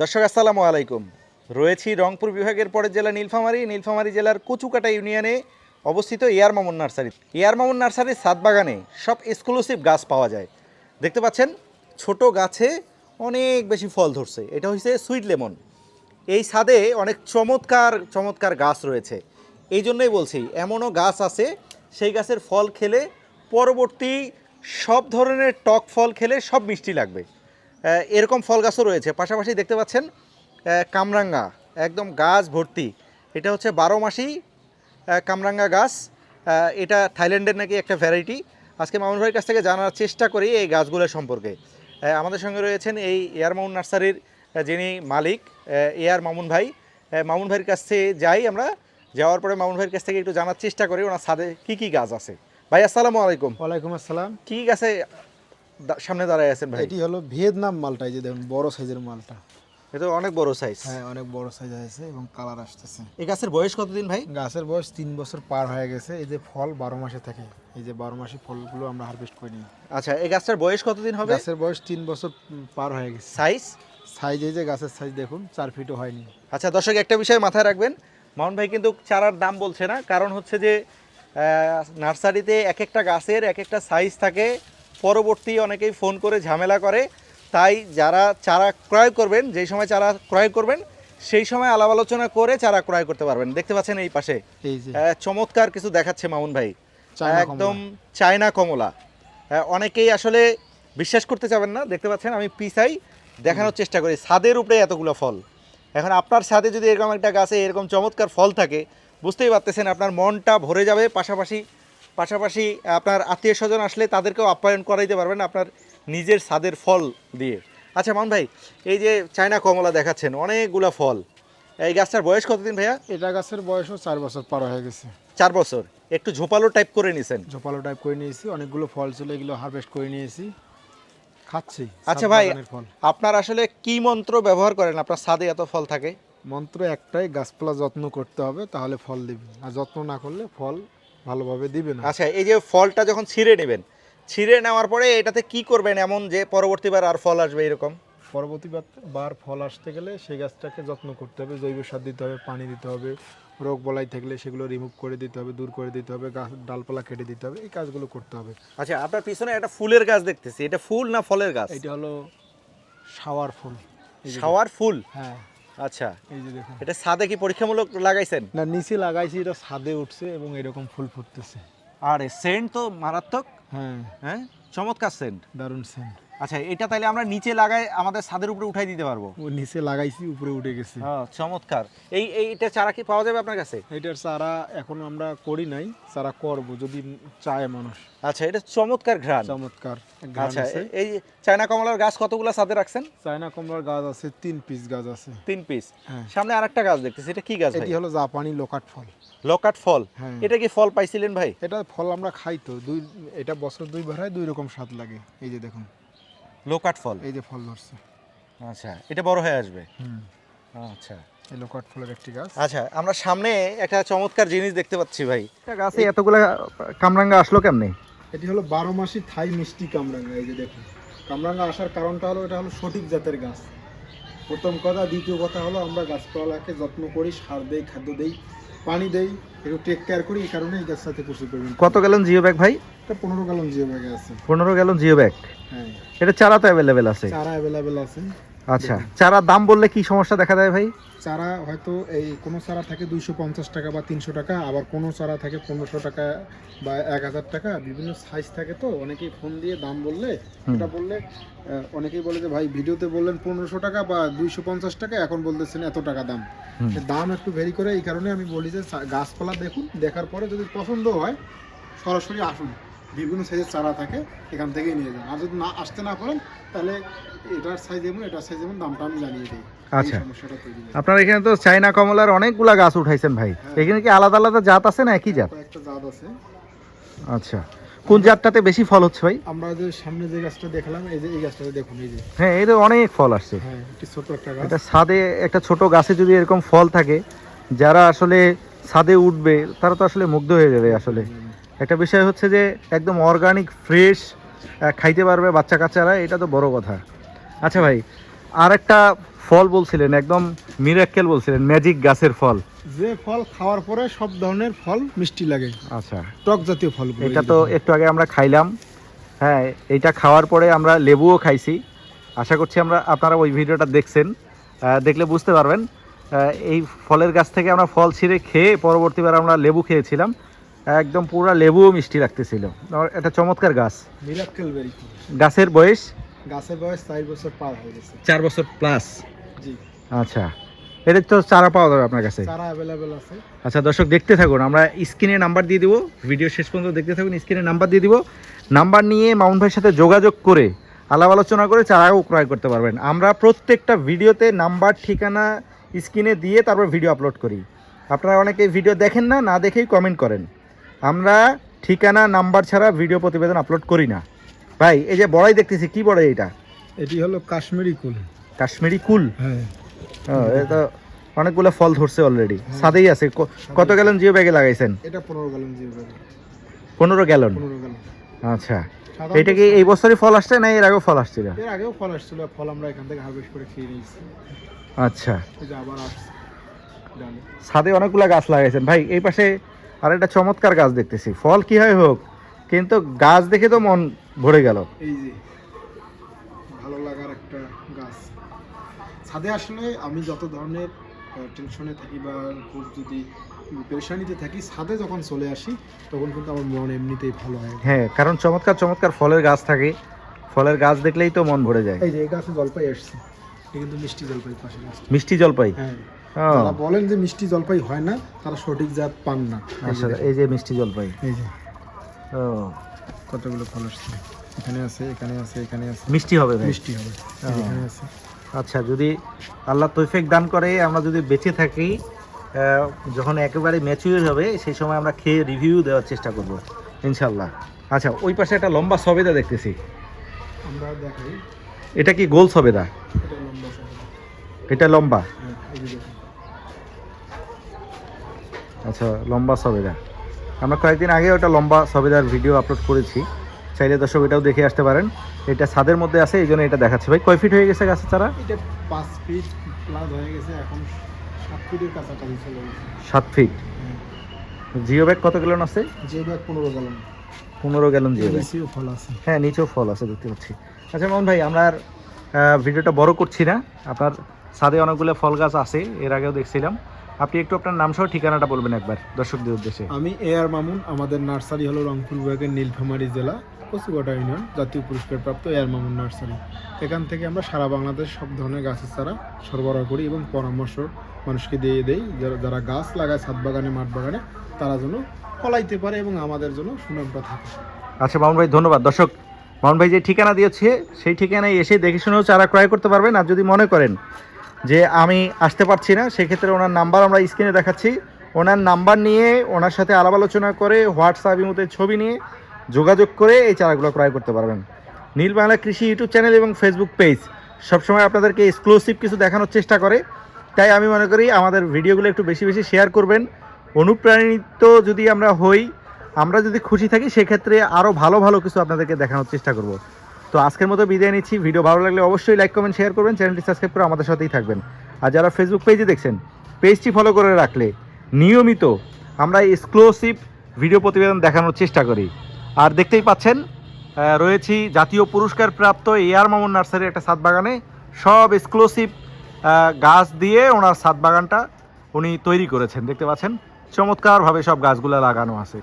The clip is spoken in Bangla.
দর্শক আসসালামু আলাইকুম। রয়েছি রংপুর বিভাগের পরের জেলা নীলফামারী জেলার কচুকাটা ইউনিয়নে অবস্থিত air Mamun nursery. Air Mamun নার্সারির ছাদ বাগানে সব এক্সক্লুসিভ গাছ পাওয়া যায়। দেখতে পাচ্ছেন ছোট গাছে অনেক বেশি ফল ধরছে। এটা হচ্ছে সুইট লেমন। এই ছাদে অনেক চমৎকার চমৎকার গাছ রয়েছে। এই জন্যই বলছি এমনও গাছ আছে সেই গাছের ফল খেলে পরবর্তী সব ধরনের টক ফল খেলে সব মিষ্টি লাগবে। এরকম ফল গাছও রয়েছে। পাশাপাশি দেখতে পাচ্ছেন কামরাঙ্গা একদম গাছ ভর্তি। এটা হচ্ছে 12 মাসি কামরাঙ্গা গাছ। এটা থাইল্যান্ডের নাকি একটা ভ্যারাইটি। আজকে মামুন ভাইয়ের কাছ থেকে জানার চেষ্টা করি এই গাছগুলোর সম্পর্কে। আমাদের সঙ্গে রয়েছেন এই এয়ার মামুন নার্সারির যিনি মালিক এয়ার মামুন ভাই। মামুন ভাইয়ের কাছ থেকে যাই আমরা। যাওয়ার পরে মামুন ভাইয়ের কাছ থেকে একটু জানার চেষ্টা করি ওনার ছাদে কী কী গাছ আছে। ভাই আসসালামু আলাইকুম। ওয়ালাইকুম আসসালাম। কী গাছে সামনে দাঁড়ায় আছেন ভাই? এটি হলো ভিয়েতনাম মালটা, এই যে দেখুন বড় সাইজের মালটা। এটা অনেক বড় সাইজ। হ্যাঁ, অনেক বড় সাইজ আছে এবং কালার আসতেছে। এই গাছের বয়স কতদিন ভাই? গাছের বয়স 3 বছর পার হয়ে গেছে। এই যে ফল 12 মাসে থাকে, এই যে 12 মাসি ফলগুলো আমরা হারভেস্ট করে নিই। আচ্ছা, এই গাছটার বয়স কতদিন হবে? গাছের বয়স 3 বছর পার হয়ে গেছে। সাইজ এই যে গাছের সাইজ দেখুন 4 ফিটও হয়নি। আচ্ছা দর্শক, একটা বিষয় মাথায় রাখবেন, মামুন ভাই কিন্তু চারার দাম বলছে না। কারণ হচ্ছে যে নার্সারিতে এক একটা গাছের এক একটা সাইজ থাকে। পরবর্তী অনেকেই ফোন করে ঝামেলা করে। তাই যারা চারা ক্রয় করবেন, যেই সময় চারা ক্রয় করবেন সেই সময় আলাপ আলোচনা করে চারা ক্রয় করতে পারবেন। দেখতে পাচ্ছেন এই পাশে এই যে চমৎকার কিছু দেখাচ্ছে মামুন ভাই। চায়না একদম চায়না কমলা। অনেকেই আসলে বিশ্বাস করতে চাবেন না। দেখতে পাচ্ছেন আমি পিছাই দেখানোর চেষ্টা করি। ছাদের উপরে এতগুলো ফল। এখন আপনার ছাদে যদি এরকম একটা গাছে এরকম চমৎকার ফল থাকে, বুঝতেই পারতেছেন আপনার মনটা ভরে যাবে। পাশাপাশি আপনার আত্মীয় স্বজন আসলে তাদেরকেও আপ্যায়ন করাইতে পারবেন আপনার নিজের ছাদের ফল দিয়ে। আচ্ছা মামুন ভাই, এই যে চায়না কমলা দেখাচ্ছেন অনেকগুলো ফল, এই গাছটার বয়স কতদিন ভাইয়া? এটা গাছের বয়সও 4 বছর পার হয়ে গেছে। 4 বছর। একটু ঝোপালো টাইপ করে নিছেন। ঝোপালো টাইপ করে নিয়েছি, অনেকগুলো ফল ছিল, এগুলো হারভেস্ট করে নিয়েছি, খাচ্ছি। আচ্ছা ভাই, ফল আপনার আসলে কি মন্ত্র ব্যবহার করেন আপনার ছাদে এত ফল থাকে? মন্ত্র একটাই, গাছপালা যত্ন করতে হবে, তাহলে ফল দিবে, আর যত্ন না করলে ফল ভালোভাবে দিবে না। আচ্ছা, এই যে ফলটা যখন ছিঁড়ে নেবেন, ছিঁড়ে নেওয়ার পরে এটাতে কি করবেন এমন যে পরবর্তীবার আর ফল আসবে এরকম? পরবর্তীবার ফল আসতে গেলে সেই গাছটাকে যত্ন করতে হবে, জৈব সার দিতে হবে, পানি দিতে হবে, রোগ বলাই থাকলে সেগুলো রিমুভ করে দিতে হবে, দূর করে দিতে হবে, গাছ ডালপালা কেটে দিতে হবে, এই কাজগুলো করতে হবে। আচ্ছা, আপনার পিছনে একটা ফুলের গাছ দেখতেছি, এটা ফুল না ফলের গাছ? এটা হলো শাওয়ার ফুল। শাওয়ার ফুল? হ্যাঁ, আচ্ছা, এই যে দেখুন। এটা ছাদে কি পরীক্ষামূলক লাগাইছেন? না, নিচে লাগাইছি, এটা ছাদে উঠছে এবং এরকম ফুল ফুটতেছে। আরে সেন্ট তো মারাত্মক। হ্যাঁ, হ্যাঁ, চমৎকার সেন্ট। দারুণ সেন্ট। আচ্ছা, এটা তাইলে আমরা নিচে লাগাই আমাদের ছাদের উপরে উঠাই দিতে পারবো? ও নিচে লাগাইছি, উপরে উঠে গেছে। চমৎকার। এইটা চারা কি পাওয়া যাবে আপনার কাছে? এটার চারা এখন আমরা করি নাই, চারা করব যদি চায় মানুষ। আচ্ছা, এটা চমৎকার ঘ্রাণ। চমৎকার ঘ্রাণ আচ্ছা, আছে। এই চায়না কমলার গাছ কতগুলো ছাদে রাখছেন? চায়না কমলার গাছ আছে 3 পিস গাছ আছে। 3 পিস। হ্যাঁ। সামনে আরেকটা গাছ দেখতেছি, এটা কি গাছ ভাই? এটি হলো জাপানি লোকাট ফল। লকাট ফল? হ্যাঁ। এটা কি ফল পাইছিলেন ভাই? এটা ফল আমরা খাই তো, এটা বছর 2 বার হয়, 2 রকম স্বাদ লাগে। এই যে দেখুন, লোকাট ফল। এই যে ফল ধরছে। আচ্ছা, এটা বড় হয়ে আসবে। হুম, আচ্ছা এই লোকাট ফলের একটি গাছ। আচ্ছা, আমরা সামনে একটা চমৎকার জিনিস দেখতে পাচ্ছি ভাই। এটা গাছে এতগুলা কামরাঙ্গা আসলো কেমনে? এটি হলো 12 মাসি থাই মিষ্টি কামরাঙ্গা। এই যে দেখুন, কামরাঙ্গা আসার কারণটা হলো এটা হলো সঠিক জাতের গাছ, প্রথম কথা। দ্বিতীয় কথা হলো আমরা গাছপালাকে যত্ন করি, সার দেই, খাদ্য দেই, পানি দেই, একটু টেক কেয়ার করি, এই কারণে এই গাছ সাথে প্রচুর পরিমাণ। কত গ্যালন জিও ব্যাগ ভাই? এটা 15 গ্যালন জিও ব্যাগে আছে। 15 গ্যালন জিও ব্যাগ। হ্যাঁ, এটা চারা তো অ্যাভেলেবেল আছে? চারা অ্যাভেলেবেল আছে। আচ্ছা, চারার দাম বললে কি সমস্যা দেখা দেয় ভাই? চারা হয়তো এই কোনো চারা থাকে 250 টাকা বা 300 টাকা, আবার কোনো চারা থাকে 1500 টাকা বা 1000 টাকা, বিভিন্ন সাইজ থাকে। তো অনেকেই ফোন দিয়ে দাম বললে, এটা বললে অনেকেই বলে যে ভাই ভিডিওতে বললেন 1500 টাকা বা 250 টাকা, এখন বলতেছেন এত টাকা দাম। দাম একটু ভেরি করে, এই কারণে আমি বলি যে গাছপালা দেখুন, দেখার পরে যদি পছন্দ হয় সরাসরি আসুন, বিভিন্ন সাইজের চারা থাকে, এখান থেকেই নিয়ে যান। আর যদি না আসতে না পারেন তাহলে এটার সাইজ এমন, এটার সাইজ এমন, দামটা আমি জানিয়ে দিই। আচ্ছা, আপনার এখানে তো চায়না কমলার অনেকগুলা গাছ উঠাইছেন ভাই। এখানে কি আলাদা আলাদা জাত আছে না একই জাত? একটা জাত আছে। আচ্ছা, কোন জাতটাতে বেশি ফল হচ্ছে ভাই? আমরা যে সামনে যে গাছটা দেখলাম, এই যে এই গাছটা দেখুন, এই যে। হ্যাঁ, এতে অনেক ফল আসছে। হ্যাঁ, এটি ছোট একটা গাছ। এটা ছাদে একটা ছোট গাছে যদি এরকম ফল থাকে, যারা আসলে ছাদে উঠবে তারা তো আসলে মুগ্ধ হয়ে যাবে। আসলে একটা বিষয় হচ্ছে যে একদম অর্গানিক ফ্রেশ খাইতে পারবে বাচ্চা কাচ্চারা, এটা তো বড় কথা। আচ্ছা ভাই, আর একটা ফল বলছিলেন, একদম মিরাক্কেল বলছিলেন, ম্যাজিক গাছের ফল। যে ফল খাওয়ার পরে সব ধরনের ফল মিষ্টি লাগে, আচ্ছা, টক জাতীয় ফল। এটা তো একটু আগে আমরা খাইলাম। হ্যাঁ, এইটা খাওয়ার পরে আমরা লেবুও খাইছি। আশা করছি আপনারা ওই ভিডিওটা দেখছেন, দেখলে বুঝতে পারবেন। এই ফলের গাছ থেকে আমরা ফল ছিঁড়ে খেয়ে পরবর্তীবার আমরা লেবু খেয়েছিলাম, একদম পুরো লেবুও মিষ্টি লাগতেছিল। এটা চমৎকার গাছ। মিরাক্কেল বেরি। গাছের বয়স 4 বছর পার হয়ে গেছে। 4 বছর প্লাস। জি। আচ্ছা, এটা তো চারা পাওয়া যাবে আপনার কাছে? চারা অ্যাভেলেবেল আছে। আচ্ছা দর্শক, দেখতে থাকুন, আমরা স্ক্রিনে নাম্বার দিয়ে দিব, ভিডিও শেষ পর্যন্ত দেখতে থাকুন। স্ক্রিনে নাম্বার দিয়ে দিব, নাম্বার নিয়ে মামুন ভাইয়ের সাথে যোগাযোগ করে আলাপ আলোচনা করে চারাও ক্রয় করতে পারবেন। আমরা প্রত্যেকটা ভিডিওতে নাম্বার ঠিকানা স্ক্রিনে দিয়ে তারপর ভিডিও আপলোড করি। আপনারা অনেকে ভিডিও দেখেন না, না দেখেই কমেন্ট করেন। আমরা ঠিকানা নাম্বার ছাড়া ভিডিও প্রতিবেদন আপলোড করি না। ভাই, এই যে বড়াই দেখতেছি, কি বড়াই এটা? এটি হলো কাশ্মীরি কুল। কাশ্মীরি কুল? হ্যাঁ। এটা অনেকগুলো ফল ধরছে অলরেডি, ছাদেই আছে। কত গ্যালন জিও ব্যাগে লাগাইছেন? এটা 15 gallon geo bag. 15 gallon? 15 gallon. আচ্ছা, এটা কি এই বছরই ফল আসছে না এর আগেও ফল আসছিল? এর আগেও ফল আসছিল, ফল আমরা এখান থেকে হারভেস্ট করে খেয়ে নিয়েছি। আচ্ছা, এই যে আবার আসছে ডালে। ছাদে অনেকগুলো গাছ লাগাইছেন ভাই। এই পাশে আর একটা চমৎকার গাছ দেখতেছি, ফল কি হয় হোক, কিন্তু গাছ দেখে তো মন ভরে গেল। এই যে ভালো লাগার একটা গাছ। ছাদে আসলে আমি যত ধরনের টেনশনে থাকি বা খুব যদি পেরেশানিতে থাকি, ছাদে যখন চলে আসি তখন কিন্তু আমার মন এমনিতেই ভালো হয়। হ্যাঁ, কারণ চমৎকার চমৎকার ফলের গাছ থাকে, ফলের গাছ দেখলেই তো মন ভরে যায়। এই যে এই গাছে জলপাই আসছে, এটা কিন্তু মিষ্টি জলপাই পাশে গাছ। মিষ্টি জলপাই? হ্যাঁ। ও, যারা বলেন যে মিষ্টি জলপাই হয় না, তারা সঠিক জাত পান না। আচ্ছা, এই যে মিষ্টি জলপাই। এই যে ও, কতগুলো ফল আসছে, এখানে আছে, এখানে আছে, এখানে আছে। মিষ্টি হবে ভাই? মিষ্টি হবে, এই যে এখানে আছে। আচ্ছা, যদি আল্লাহ তৌফিক দান করে, আমরা যদি বেঁচে থাকি, যখন একেবারে ম্যাচিউর হবে সেই সময় আমরা খেয়ে রিভিউ দেওয়ার চেষ্টা করব ইনশাল্লাহ। আচ্ছা, ওই পাশে একটা লম্বা সবেদা দেখতেছি, আমরা দেখাই। এটা কি গোল সবেদা? এটা লম্বা সবেদা। এটা লম্বা? হ্যাঁ, এই যে দেখুন। আচ্ছা, লম্বা সবেদা। আমরা কয়েকদিন আগে ওটা লম্বা সবেদার ভিডিও আপলোড করেছি, চাইলে দর্শক এটাও দেখে আসতে পারেন। এটা ছাদের মধ্যে আছে, এই জন্য এটা দেখাচ্ছে। ভাই, কয় ফিট হয়ে গেছে গাছের চারা? এটা 5 ফিট প্লাস হয়ে গেছে, এখন 7 ফিটের কাছাকাছি চলে গেছে। 7 ফিট। জিও ব্যাগ কত গ্যালন আছে? যে bag 15 gallon. 15 gallon geo bag. নিচেও ফল আছে। হ্যাঁ, নিচেও ফল আছে দেখতে পাচ্ছি। আচ্ছা মোহন ভাই, আমরা আর ভিডিওটা বড় করছি না। আপনার ছাদে অনেকগুলো ফল গাছ আছে, এর আগেও দেখছিলাম। আপনি একটু আপনার নাম সহ ঠিকানাটা বলবেন একবার দর্শকদের উদ্দেশ্যে। আমি AR মামুন। আমাদের নার্সারি হলো রংপুর বিভাগের নীলফামারী জেলা, কচুকাটা ইউনিয়ন, জাতীয় পুরস্কারপ্রাপ্ত AR মামুন নার্সারি। এখান থেকে আমরা সারা বাংলাদেশ সব ধরনের গাছের চারা সরবরাহ করি এবং পরামর্শ মানুষকে দিয়ে দেই, যারা গাছ লাগায় ছাদ বাগানে, মাঠ বাগানে, তারা যেন ফলাইতে পারে এবং আমাদের জন্য সুনামটা থাকে। আচ্ছা মামুন ভাই, ধন্যবাদ। দর্শক, মামুন ভাই যে ঠিকানা দিয়েছে সেই ঠিকানায় এসে দেখে শুনেও চারা ক্রয় করতে পারবেন। আর যদি মনে করেন যে আমি আসতে পারছি না, সেক্ষেত্রে ওনার নাম্বার আমরা স্ক্রিনে দেখাচ্ছি, ওনার নাম্বার নিয়ে ওনার সাথে আলাপ আলোচনা করে হোয়াটসঅ্যাপ ইমোতে ছবি নিয়ে যোগাযোগ করে এই চারাগুলো ক্রয় করতে পারবেন। নীল বাংলা কৃষি ইউটিউব চ্যানেল এবং ফেসবুক পেজ সবসময় আপনাদেরকে এক্সক্লুসিভ কিছু দেখানোর চেষ্টা করে, তাই আমি মনে করি আমাদের ভিডিওগুলো একটু বেশি বেশি শেয়ার করবেন। অনুপ্রাণিত যদি আমরা হই, আমরা যদি খুশি থাকি, সেক্ষেত্রে আরও ভালো ভালো কিছু আপনাদেরকে দেখানোর চেষ্টা করব। তো আজকের মতো বিদায় নিচ্ছি। ভিডিও ভালো লাগলে অবশ্যই লাইক কমেন্ট শেয়ার করবেন, চ্যানেলটি সাবস্ক্রাইব করে আমাদের সাথেই থাকবেন। আর যারা ফেসবুক পেজে দেখছেন, পেজটি ফলো করে রাখলে নিয়মিত আমরা এক্সক্লুসিভ ভিডিও প্রতিবেদন দেখানোর চেষ্টা করি। আর দেখতেই পাচ্ছেন রয়েছি জাতীয় পুরস্কার প্রাপ্ত AR মামুন নার্সারির একটা ছাদ বাগানে। সব এক্সক্লুসিভ গাছ দিয়ে ওনার ছাদ বাগানটা উনি তৈরি করেছেন, দেখতে পাচ্ছেন চমৎকারভাবে সব গাছগুলো লাগানো আছে।